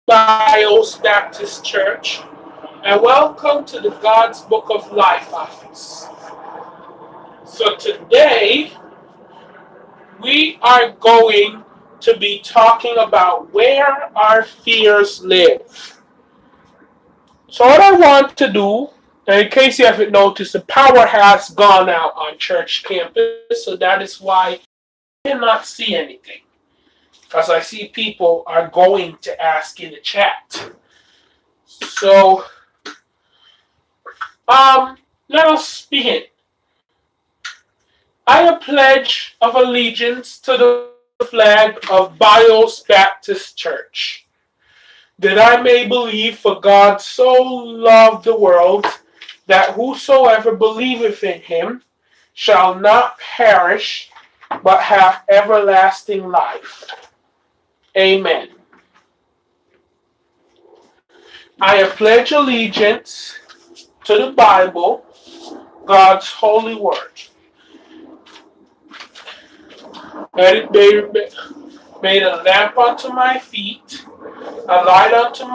Bios Baptist Church, and welcome to the God's Book of Life office. So today we are going to be talking about where our fears live. So what I want to do, and in case you haven't noticed, the power has gone out on church campus, so that is why you cannot see anything. Because I see people are going to ask in the chat. So let us begin. I pledge of allegiance to the flag of Bios Baptist Church, that I may believe for God so loved the world that whosoever believeth in him shall not perish but have everlasting life. Amen. I pledge allegiance to the Bible, God's holy word. Let it be made a lamp unto my feet, a light unto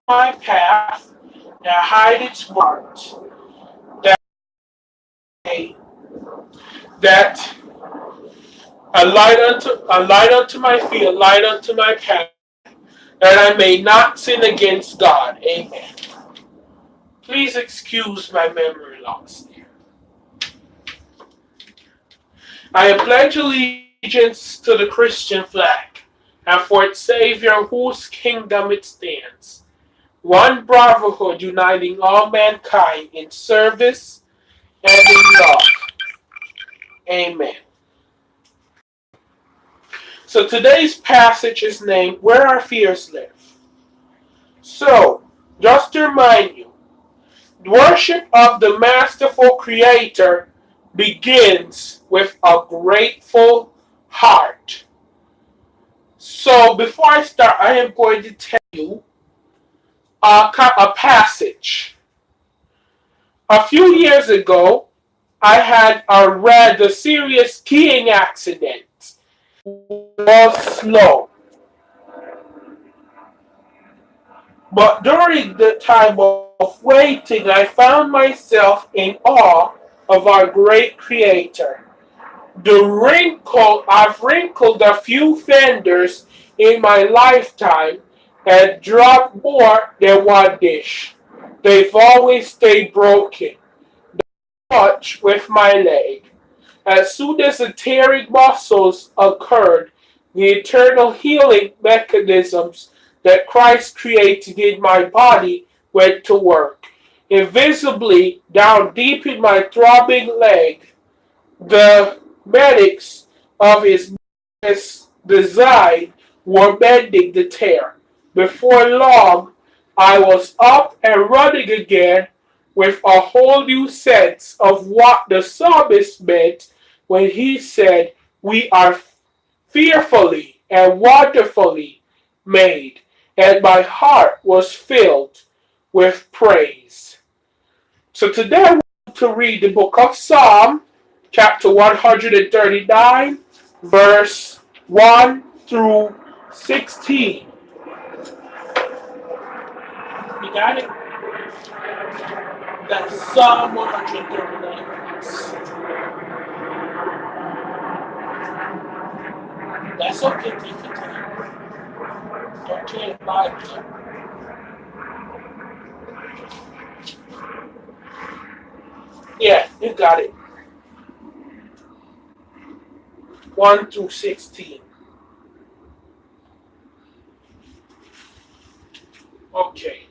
my path, and hide its words, that that a light unto my feet, a light unto my path, that I may not sin against God. Amen. Please excuse my memory loss there. I pledge allegiance to the Christian flag, and for its Savior, whose kingdom it stands, one brotherhood uniting all mankind in service and in love. Amen. So today's passage is named Where Our Fears Live. So, just to remind you, worship of the masterful Creator begins with a grateful heart. So, before I start, I am going to tell you a passage. A few years ago, I had a rather serious skiing accident. Was slow. But during the time of waiting, I found myself in awe of our great Creator. I've wrinkled a few fenders in my lifetime and dropped more than one dish. They've always stayed broken. Much with my leg. As soon as the tearing muscles occurred, the eternal healing mechanisms that Christ created in my body went to work. Invisibly, down deep in my throbbing leg, the medics of his design were mending the tear. Before long, I was up and running again with a whole new sense of what the psalmist meant when he said, "We are fearfully and wonderfully made," and my heart was filled with praise. So today I want to read the book of Psalm, chapter 139, verse 1 through 16. You got it? That's Psalm 139. That's okay, take your time. Don't change the Bible. Yeah, you got it. 1 through 16. Okay.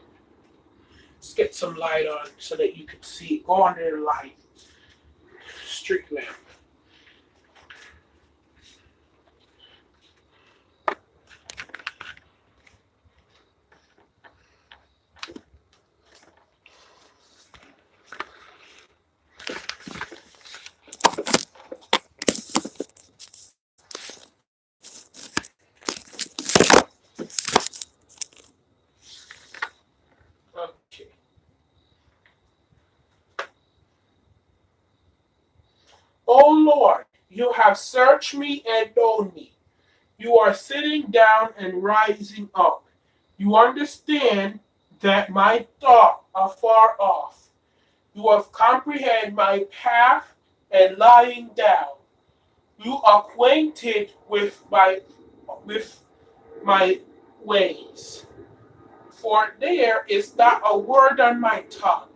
Let's get some light on so that you can see. Go under the light. Street lamp. Okay. O Lord, you have searched me and known me. You are sitting down and rising up. You understand that my thoughts are far off. You have comprehended my path and lying down. You are acquainted with my ways. For there is not a word on my tongue.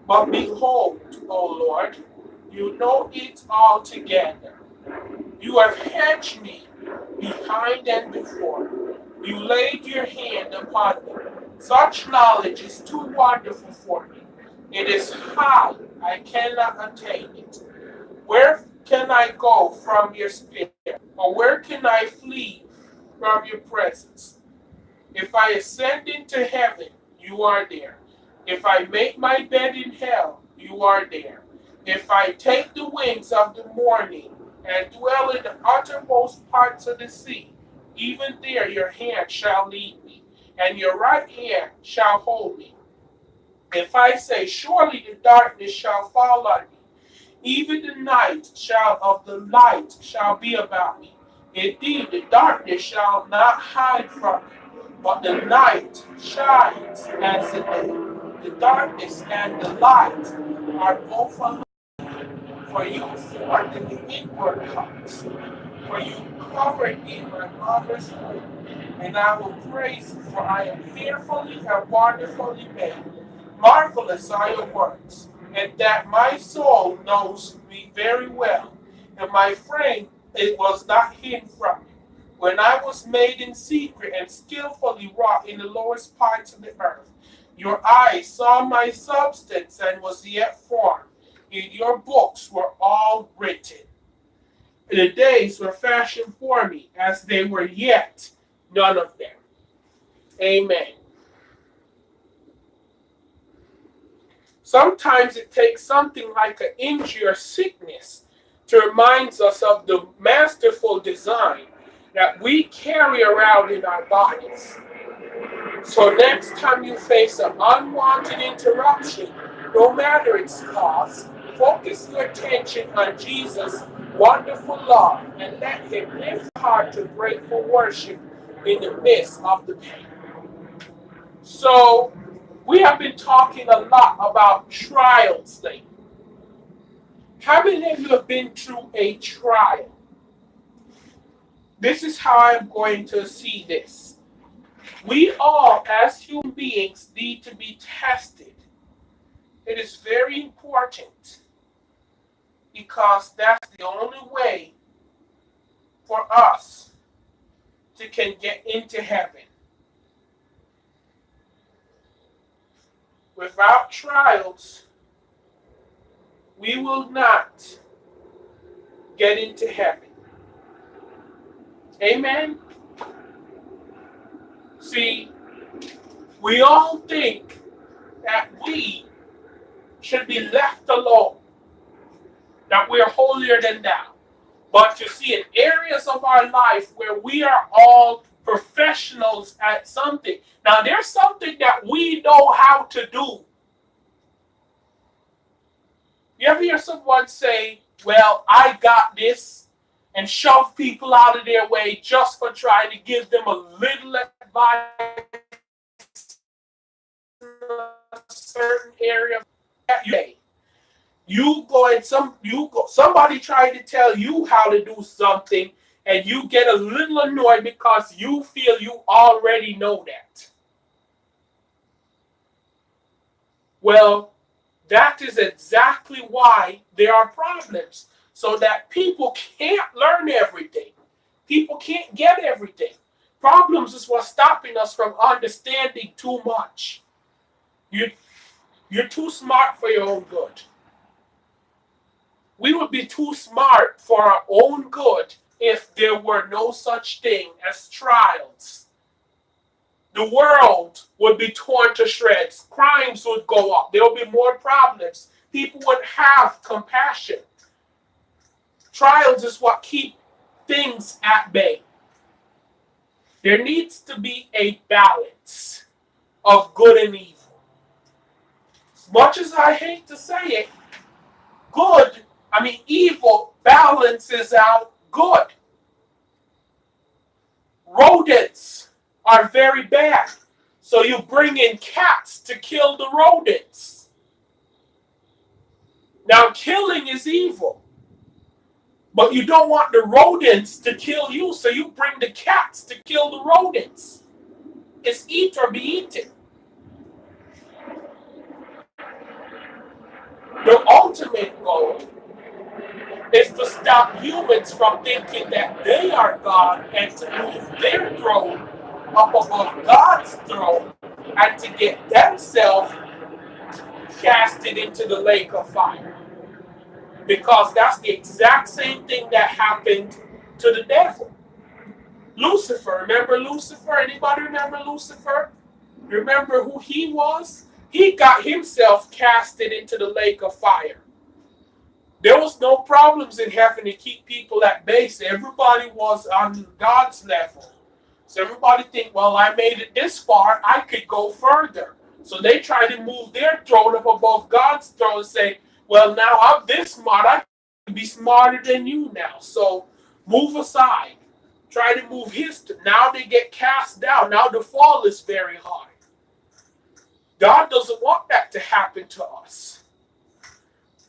But behold, O Lord, you know it altogether. You have hedged me behind and before. You laid your hand upon me. Such knowledge is too wonderful for me. It is high, I cannot attain it. Where can I go from your spirit? Or where can I flee from your presence? If I ascend into heaven, you are there. If I make my bed in hell, you are there. If I take the wings of the morning and dwell in the uttermost parts of the sea, even there your hand shall lead me, and your right hand shall hold me. If I say, surely the darkness shall fall on me, even the night shall of the light shall be about me. Indeed, the darkness shall not hide from me, but the night shines as the day. The darkness and the light are both alike, for you formed in the inward parts. For you covered me in my mother's womb, and I will praise you, for I am fearfully and wonderfully made. Marvelous are your works, and that my soul knows me very well, and my frame it was not hidden from you. When I was made in secret and skillfully wrought in the lowest parts of the earth, your eyes saw my substance and was yet formed. In your books were all written. The days were fashioned for me, as they were yet none of them. Amen. Sometimes it takes something like an injury or sickness to remind us of the masterful design that we carry around in our bodies. So next time you face an unwanted interruption, no matter its cause, focus your attention on Jesus' wonderful love and let him lift your heart to grateful worship in the midst of the pain. So, we have been talking a lot about trials lately. How many of you have been through a trial? This is how I'm going to see this. We all, as human beings, need to be tested. It is very important because that's the only way for us to can get into heaven. Without trials, we will not get into heaven. Amen? See, we all think that we should be left alone, that we're holier than thou. But you see, in areas of our life where we are all professionals at something, now there's something that we know how to do. You ever hear someone say, well, I got this, and shove people out of their way just for trying to give them a little advice in a certain area of that day? Somebody tried to tell you how to do something, and you get a little annoyed because you feel you already know that. Well, that is exactly why there are problems, so that people can't learn everything. People can't get everything. Problems is what's stopping us from understanding too much. You're too smart for your own good. We would be too smart for our own good if there were no such thing as trials. The world would be torn to shreds. Crimes would go up. There would be more problems. People would have compassion. Trials is what keep things at bay. There needs to be a balance of good and evil. As much as I hate to say it, evil balances out good. Rodents are very bad. So you bring in cats to kill the rodents. Now killing is evil. But you don't want the rodents to kill you, so you bring the cats to kill the rodents. It's eat or be eaten. The ultimate goal is to stop humans from thinking that they are God and to move their throne up above God's throne and to get themselves casted into the lake of fire. Because that's the exact same thing that happened to the devil. Lucifer, remember Lucifer? Anybody remember Lucifer? Remember who he was? He got himself casted into the lake of fire. There was no problems in heaven to keep people at base. Everybody was on God's level. So everybody think, well, I made it this far, I could go further. So they try to move their throne up above God's throne and say, well, now I'm this smart, I can be smarter than you now. So move aside. Try to move his. Now they get cast down. Now the fall is very hard. God doesn't want that to happen to us.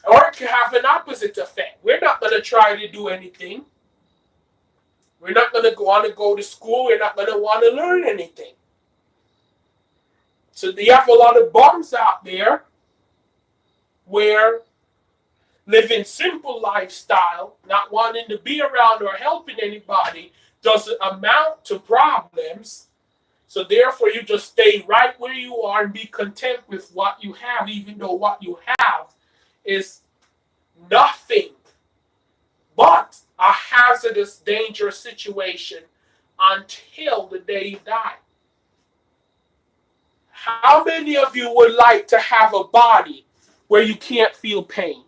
Or it can have an opposite effect. We're not going to try to do anything. We're not going to want to go to school. We're not going to want to learn anything. So you have a lot of bums out there where living simple lifestyle, not wanting to be around or helping anybody, doesn't amount to problems. So therefore you just stay right where you are and be content with what you have, even though what you have is nothing but a hazardous, dangerous situation until the day you die. How many of you would like to have a body where you can't feel pain?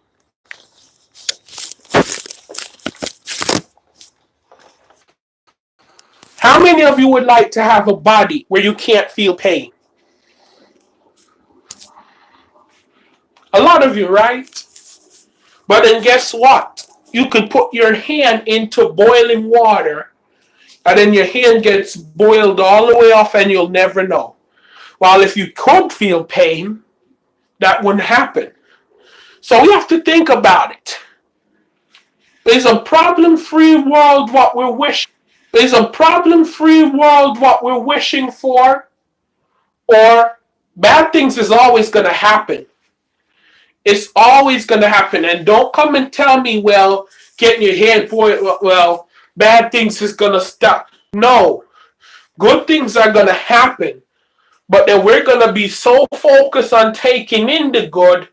How many of you would like to have a body where you can't feel pain? A lot of you, right? But then guess what? You can put your hand into boiling water and then your hand gets boiled all the way off and you'll never know. While if you could feel pain, that wouldn't happen. So we have to think about it. Is a problem-free world what we're wishing? Is a problem-free world what we're wishing for? Or bad things is always going to happen. It's always going to happen. And don't come and tell me, well, getting your head boiled, well, bad things is going to stop. No. Good things are going to happen. But then we're going to be so focused on taking in the good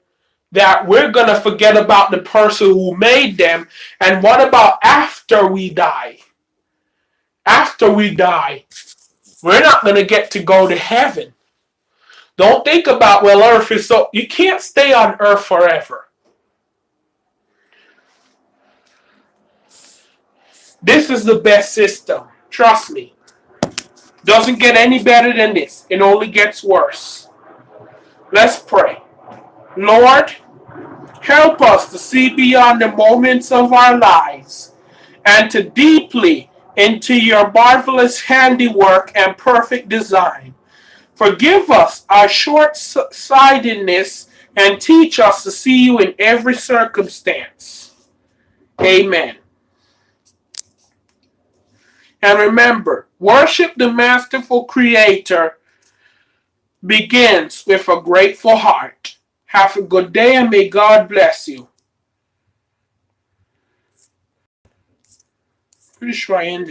that we're going to forget about the person who made them. And what about after we die? After we die, we're not going to get to go to heaven. Don't think about, well, earth is so... You can't stay on earth forever. This is the best system. Trust me. Doesn't get any better than this. It only gets worse. Let's pray. Lord, help us to see beyond the moments of our lives and to deeply into your marvelous handiwork and perfect design. Forgive us our short-sightedness and teach us to see you in every circumstance. Amen. And remember, worship the masterful Creator begins with a grateful heart. Have a good day and may God bless you. Pretty sure I ended.